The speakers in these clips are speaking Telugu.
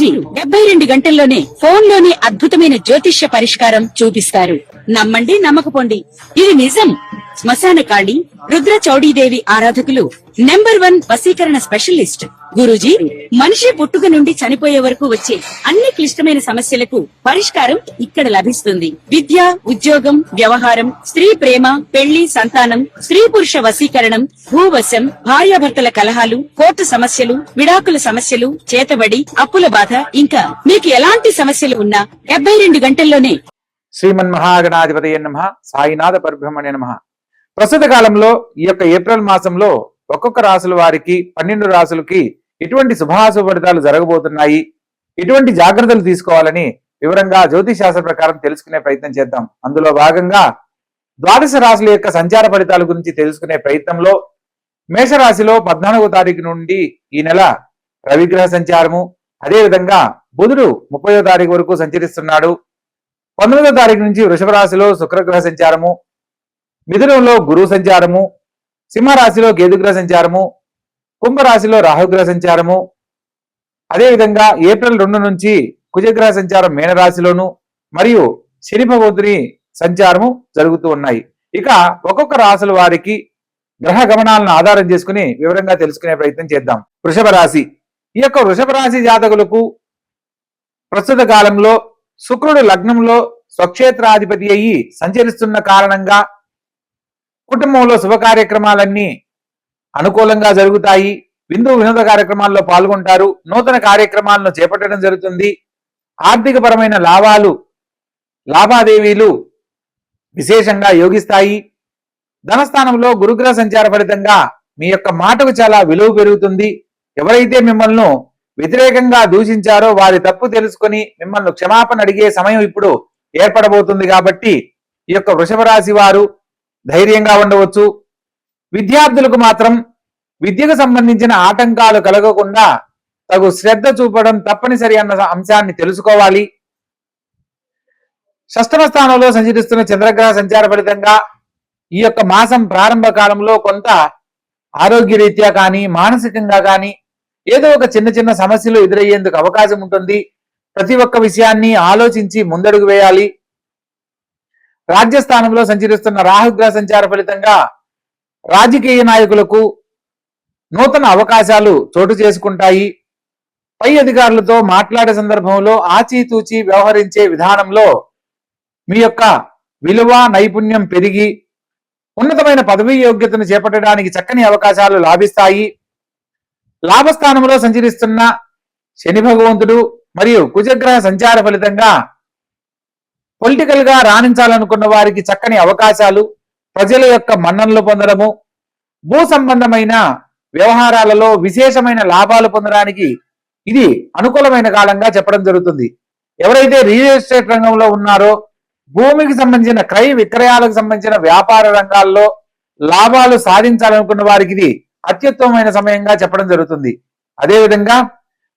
వీరు 72 గంటల్లోనే ఫోన్ లోనే అద్భుతమైన జ్యోతిష్య పరిష్కారం చూపిస్తారు. నమ్మండి, నమ్మకపోండి, ఇది నిజం. శ్మశాన కాళి రుద్ర చౌడీదేవి ఆరాధకులు నంబర్ 1 వశీకరణ స్పెషలిస్ట్ గురూజీ. మనిషి పుట్టుక నుండి చనిపోయే వరకు వచ్చే అన్ని క్లిష్టమైన సమస్యలకు పరిష్కారం ఇక్కడ లభిస్తుంది. విద్య, ఉద్యోగం, వ్యవహారం, స్త్రీ ప్రేమ, పెళ్లి, సంతానం, స్త్రీ పురుష వశీకరణం, భూవశం, భార్యాభర్తల కలహాలు, కోర్టు సమస్యలు, విడాకుల సమస్యలు, చేతబడి, అప్పుల బాధ, ఇంకా మీకు ఎలాంటి సమస్యలు ఉన్నా 72 గంటల్లోనే. శ్రీమన్ మహాగణాధిపతయ నమః. సాయినాథ పరబ్రహ్మణ్య నమః. ప్రస్తుత కాలంలో ఈ యొక్క ఏప్రిల్ మాసంలో ఒక్కొక్క రాశుల వారికి 12 రాశులకి ఎటువంటి శుభాశుభ ఫలితాలు జరగబోతున్నాయి, ఎటువంటి జాగ్రత్తలు తీసుకోవాలని వివరంగా జ్యోతిష్ శాస్త్ర ప్రకారం తెలుసుకునే ప్రయత్నం చేద్దాం. అందులో భాగంగా ద్వాదశ రాశుల యొక్క సంచార ఫలితాల గురించి తెలుసుకునే ప్రయత్నంలో మేషరాశిలో 14వ తారీఖు నుండి ఈ నెల రవిగ్రహ సంచారము, అదేవిధంగా బుధుడు 30వ తారీఖు వరకు సంచరిస్తున్నాడు. 19వ తారీఖు నుంచి వృషభ రాశిలో శుక్రగ్రహ సంచారము, మిథునంలో గురువు సంచారము, సింహరాశిలో కేతుగ్రహ సంచారము, కుంభరాశిలో రాహుగ్రహ సంచారము, అదేవిధంగా ఏప్రిల్ 2 నుంచి కుజగ్రహ సంచారం మీనరాశిలోను మరియు శని భగవంతుని సంచారము జరుగుతూ ఉన్నాయి. ఇక ఒక్కొక్క రాశుల వారికి గ్రహ గమనాలను ఆధారం చేసుకుని వివరంగా తెలుసుకునే ప్రయత్నం చేద్దాం. వృషభ రాశి. ఈ యొక్క వృషభ రాశి జాతకులకు ప్రస్తుత కాలంలో శుక్రుడు లగ్నంలో స్వక్షేత్రాధిపతి అయ్యి సంచరిస్తున్న కారణంగా కుటుంబంలో శుభ కార్యక్రమాలన్నీ అనుకూలంగా జరుగుతాయి. విందు వినోద కార్యక్రమాల్లో పాల్గొంటారు. నూతన కార్యక్రమాలను చేపట్టడం జరుగుతుంది. ఆర్థిక పరమైన లావాదేవీలు విశేషంగా యోగిస్తాయి. ధనస్థానంలో గురుగ్రహ సంచార ఫలితంగా మీ యొక్క మాటకు చాలా విలువ పెరుగుతుంది. ఎవరైతే మిమ్మల్ని వ్యతిరేకంగా దూషించారో వారి తప్పు తెలుసుకొని మిమ్మల్ని క్షమాపణ అడిగే సమయం ఇప్పుడు ఏర్పడబోతుంది. కాబట్టి ఈ యొక్క వృషభ రాశి వారు ధైర్యంగా ఉండవచ్చు. విద్యార్థులకు మాత్రం విద్యకు సంబంధించిన ఆటంకాలు కలగకుండా తగు శ్రద్ధ చూపడం తప్పనిసరి అన్న అంశాన్ని తెలుసుకోవాలి. షష్టమ స్థానంలో సంచరిస్తున్న చంద్రగ్రహ సంచార ఫలితంగా ఈ యొక్క మాసం ప్రారంభ కాలంలో కొంత ఆరోగ్య రీత్యా కానీ మానసికంగా కానీ ఏదో ఒక చిన్న చిన్న సమస్యలు ఎదురయ్యేందుకు అవకాశం ఉంటుంది. ప్రతి ఒక్క విషయాన్ని ఆలోచించి ముందడుగు వేయాలి. రాజ్యస్థానంలో సంచరిస్తున్న రాహుగ్రహ సంచార ఫలితంగా రాజకీయ నాయకులకు నూతన అవకాశాలు చోటు చేసుకుంటాయి. పై అధికారులతో మాట్లాడే సందర్భంలో ఆచితూచి వ్యవహరించే విధానంలో మీ యొక్క విలువ నైపుణ్యం పెరిగి ఉన్నతమైన పదవీ యోగ్యతను చేపట్టడానికి చక్కని అవకాశాలు లాభిస్తాయి. లాభస్థానంలో సంచరిస్తున్న శని భగవంతుడు మరియు కుజగ్రహ సంచార ఫలితంగా పొలిటికల్ గా రాణించాలనుకున్న వారికి చక్కని అవకాశాలు, ప్రజల యొక్క మన్ననలు పొందడము, భూ సంబంధమైన వ్యవహారాలలో విశేషమైన లాభాలు పొందడానికి ఇది అనుకూలమైన కాలంగా చెప్పడం జరుగుతుంది. ఎవరైతే రియల్ ఎస్టేట్ రంగంలో ఉన్నారో భూమికి సంబంధించిన క్రయ విక్రయాలకు సంబంధించిన వ్యాపార రంగాల్లో లాభాలు సాధించాలనుకున్న వారికి ఇది అత్యుత్తమమైన సమయంగా చెప్పడం జరుగుతుంది. అదేవిధంగా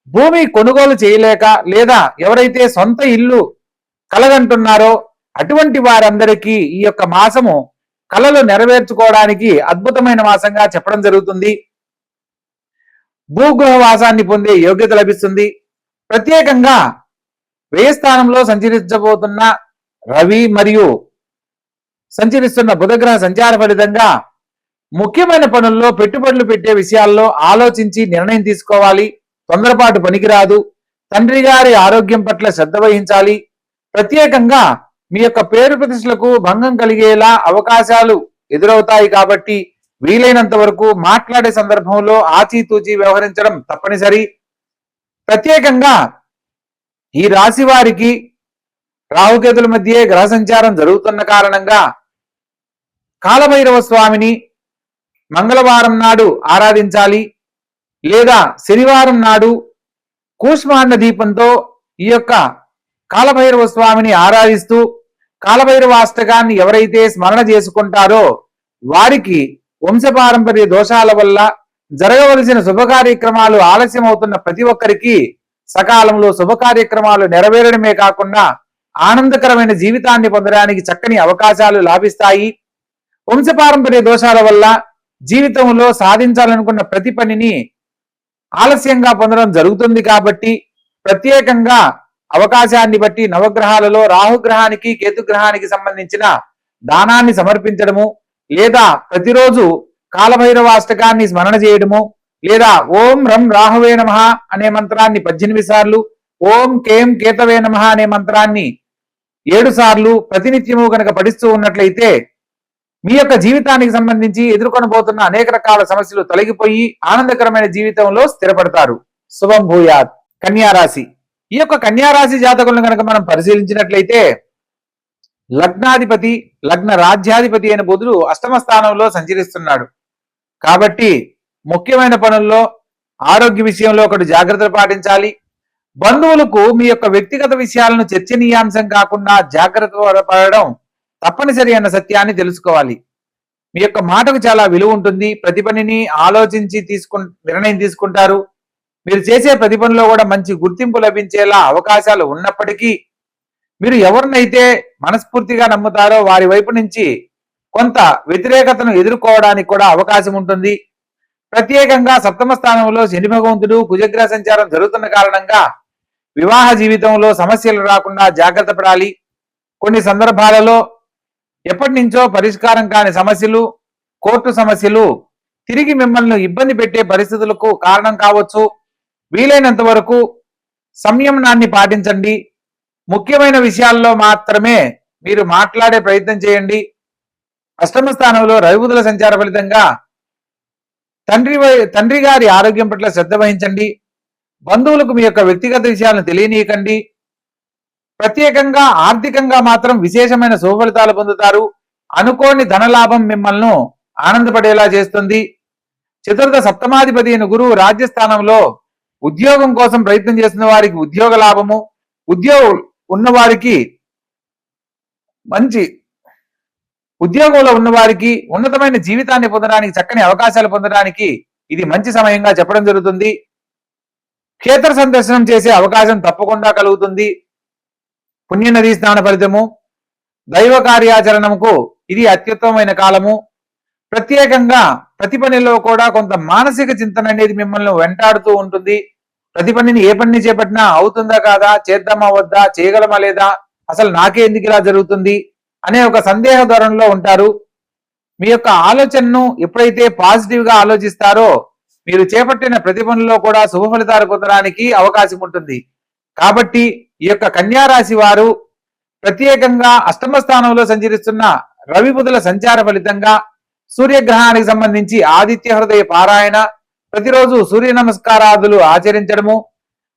భూమి కొనుగోలు చేయలేక లేదా ఎవరైతే సొంత ఇల్లు కలగంటున్నారో అటువంటి వారందరికీ ఈ యొక్క మాసము కలలు నెరవేర్చుకోవడానికి అద్భుతమైన మాసంగా చెప్పడం జరుగుతుంది. భూగృహ వాసాన్ని పొందే యోగ్యత లభిస్తుంది. ప్రత్యేకంగా వ్యయస్థానంలో సంచరించబోతున్న రవి మరియు సంచరిస్తున్న బుధగ్రహ సంచార ఫలితంగా ముఖ్యమైన పనుల్లో పెట్టుబడులు పెట్టే విషయాల్లో ఆలోచించి నిర్ణయం తీసుకోవాలి. తొందరపాటు పనికిరాదు. తండ్రి గారి ఆరోగ్యం పట్ల శ్రద్ధ వహించాలి. ప్రత్యేకంగా మీ యొక్క పేరు ప్రతిష్టలకు భంగం కలిగేలా అవకాశాలు ఎదురవుతాయి. కాబట్టి వీలైనంత వరకు మాట్లాడే సందర్భంలో ఆచితూచి వ్యవహరించడం తప్పనిసరి. ప్రత్యేకంగా ఈ రాశి వారికి రాహుకేతుల మధ్య గ్రహ సంచారం జరుగుతున్న కారణంగా కాలభైరవ స్వామిని మంగళవారం నాడు ఆరాధించాలి. లేదా శనివారం నాడు కూష్మాండ దీపంతో ఈ యొక్క కాలభైరవ స్వామిని ఆరాధిస్తూ కాలభైరవ అష్టకాన్ని ఎవరైతే స్మరణ చేసుకుంటారో వారికి వంశపారంపర్య దోషాల వల్ల జరగవలసిన శుభ కార్యక్రమాలు ఆలస్యం అవుతున్న ప్రతి ఒక్కరికి సకాలంలో శుభ కార్యక్రమాలు నెరవేరడమే కాకుండా ఆనందకరమైన జీవితాన్ని పొందడానికి చక్కని అవకాశాలు లాభిస్తాయి. వంశపారంపర్య దోషాల వల్ల జీవితంలో సాధించాలనుకున్న ప్రతి పనిని ఆలస్యంగా పొందడం జరుగుతుంది. కాబట్టి ప్రత్యేకంగా అవకాశాన్ని బట్టి నవగ్రహాలలో రాహుగ్రహానికి కేతుగ్రహానికి సంబంధించిన దానాన్ని సమర్పించడము, లేదా ప్రతిరోజు కాలభైరవాష్టకాన్ని స్మరణ చేయడము, లేదా ఓం రం రాహువే నమః అనే మంత్రాన్ని 18 సార్లు, ఓం కేం కేతవే నమః అనే మంత్రాన్ని 7 సార్లు ప్రతినిత్యము కనుక పఠిస్తూ ఉన్నట్లయితే మీ యొక్క జీవితానికి సంబంధించి ఎదుర్కొనబోతున్న అనేక రకాల సమస్యలు తొలగిపోయి ఆనందకరమైన జీవితంలో స్థిరపడతారు. శుభం భూయాత్. కన్యారాశి. ఈ యొక్క కన్యారాశి జాతకులను కనుక మనం పరిశీలించినట్లయితే లగ్నాధిపతి, లగ్న రాజ్యాధిపతి అయిన బుధుడు అష్టమ స్థానంలో సంచరిస్తున్నాడు. కాబట్టి ముఖ్యమైన పనుల్లో ఆరోగ్య విషయంలో ఒకటి జాగ్రత్తలు పాటించాలి. బంధువులకు మీ యొక్క వ్యక్తిగత విషయాలను చర్చనీయాంశం కాకుండా జాగ్రత్త పడడం తప్పనిసరి అన్న సత్యాన్ని తెలుసుకోవాలి. మీ యొక్క మాటకు చాలా విలువ ఉంటుంది. ప్రతి పనిని ఆలోచించి నిర్ణయం తీసుకుంటారు. మీరు చేసే ప్రతి పనిలో కూడా మంచి గుర్తింపు లభించేలా అవకాశాలు ఉన్నప్పటికీ మీరు ఎవరినైతే మనస్ఫూర్తిగా నమ్ముతారో వారి వైపు నుంచి కొంత వ్యతిరేకతను ఎదుర్కోవడానికి కూడా అవకాశం ఉంటుంది. ప్రత్యేకంగా సప్తమ స్థానంలో శని భగవంతుడు కుజగ్రహ సంచారం జరుగుతున్న కారణంగా వివాహ జీవితంలో సమస్యలు రాకుండా జాగ్రత్త పడాలి. కొన్ని సందర్భాలలో ఎప్పటి నుంచో పరిష్కారం కాని సమస్యలు, కోర్టు సమస్యలు తిరిగి మిమ్మల్ని ఇబ్బంది పెట్టే పరిస్థితులకు కారణం కావచ్చు. వీలైనంత వరకు సంయమనాన్ని పాటించండి. ముఖ్యమైన విషయాల్లో మాత్రమే మీరు మాట్లాడే ప్రయత్నం చేయండి. అష్టమ స్థానంలో రవిబుధుల సంచార ఫలితంగా తండ్రి గారి ఆరోగ్యం పట్ల శ్రద్ధ వహించండి. బంధువులకు మీ యొక్క వ్యక్తిగత విషయాలను తెలియనీయకండి. ప్రత్యేకంగా ఆర్థికంగా మాత్రం విశేషమైన శుభఫలితాలు పొందుతారు. అనుకోని ధనలాభం మిమ్మల్ని ఆనందపడేలా చేస్తుంది. చతుర్థ సప్తమాధిపతి అయిన గురువు రాజ్యస్థానంలో ఉద్యోగం కోసం ప్రయత్నం చేస్తున్న వారికి ఉద్యోగ లాభము, ఉద్యోగం ఉన్నవారికి మంచి ఉద్యోగంలో ఉన్నవారికి ఉన్నతమైన జీవితాన్ని పొందడానికి, చక్కని అవకాశాలు పొందడానికి ఇది మంచి సమయంగా చెప్పడం జరుగుతుంది. క్షేత్ర సందర్శనం చేసే అవకాశం తప్పకుండా కలుగుతుంది. పుణ్యనదీ స్నాన ఫలితము, దైవ కార్యాచరణకు ఇది అత్యుత్తమమైన కాలము. ప్రత్యేకంగా ప్రతి పనిలో కూడా కొంత మానసిక చింతన అనేది మిమ్మల్ని వెంటాడుతూ ఉంటుంది. ప్రతి పనిని ఏ పనిని చేపట్టినా అవుతుందా కాదా, చేద్దామా వద్దా, చేయగలమా లేదా, అసలు నాకే ఎందుకు ఇలా జరుగుతుంది అనే ఒక సందేహ ధోరణిలో ఉంటారు. మీ యొక్క ఆలోచనను ఎప్పుడైతే పాజిటివ్ గా ఆలోచిస్తారో మీరు చేపట్టిన ప్రతి పనిలో కూడా శుభ ఫలితాలు పొందడానికి అవకాశం ఉంటుంది. కాబట్టి ఈ యొక్క కన్యా రాశి వారు ప్రత్యేకంగా అష్టమ స్థానంలో సంచరిస్తున్న రవి బుధుల సంచార ఫలితంగా సూర్యగ్రహానికి సంబంధించి ఆదిత్య హృదయ పారాయణ, ప్రతిరోజు సూర్య నమస్కారాదులు ఆచరించడము,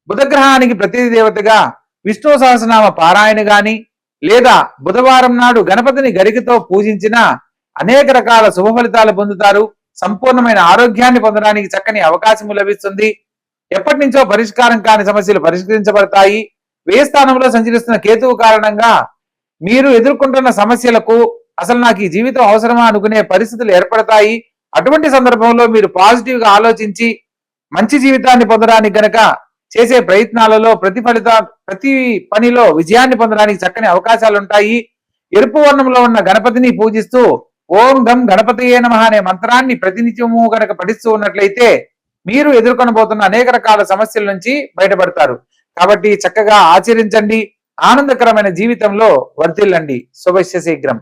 బుధగ్రహానికి ప్రతి దేవతగా విష్ణు సహస్రనామ పారాయణ గాని, లేదా బుధవారం నాడు గణపతిని గరికతో పూజించిన అనేక రకాల శుభ ఫలితాలు పొందుతారు. సంపూర్ణమైన ఆరోగ్యాన్ని పొందడానికి చక్కని అవకాశం లభిస్తుంది. ఎప్పటి నుంచో పరిష్కారం కాని సమస్యలు పరిష్కరించబడతాయి. వ్యయ స్థానంలో సంచరిస్తున్న కేతువు కారణంగా మీరు ఎదుర్కొంటున్న సమస్యలకు అసలు నాకు ఈ జీవితం అవసరమా అనుకునే పరిస్థితులు ఏర్పడతాయి. అటువంటి సందర్భంలో మీరు పాజిటివ్ గా ఆలోచించి మంచి జీవితాన్ని పొందడానికి గనక చేసే ప్రయత్నాలలో ప్రతి పనిలో విజయాన్ని పొందడానికి చక్కని అవకాశాలు ఉంటాయి. ఎరుపు వర్ణంలో ఉన్న గణపతిని పూజిస్తూ ఓం గం గణపతియే నమః అనే మంత్రాన్ని ప్రతినిత్యము గనక పఠిస్తూ ఉన్నట్లయితే మీరు ఎదుర్కొనబోతున్న అనేక రకాల సమస్యల నుంచి బయటపడతారు. కాబట్టి చక్కగా ఆచరించండి. ఆనందకరమైన జీవితంలో వర్ధిల్లండి. శుభస్య శీఘ్రం.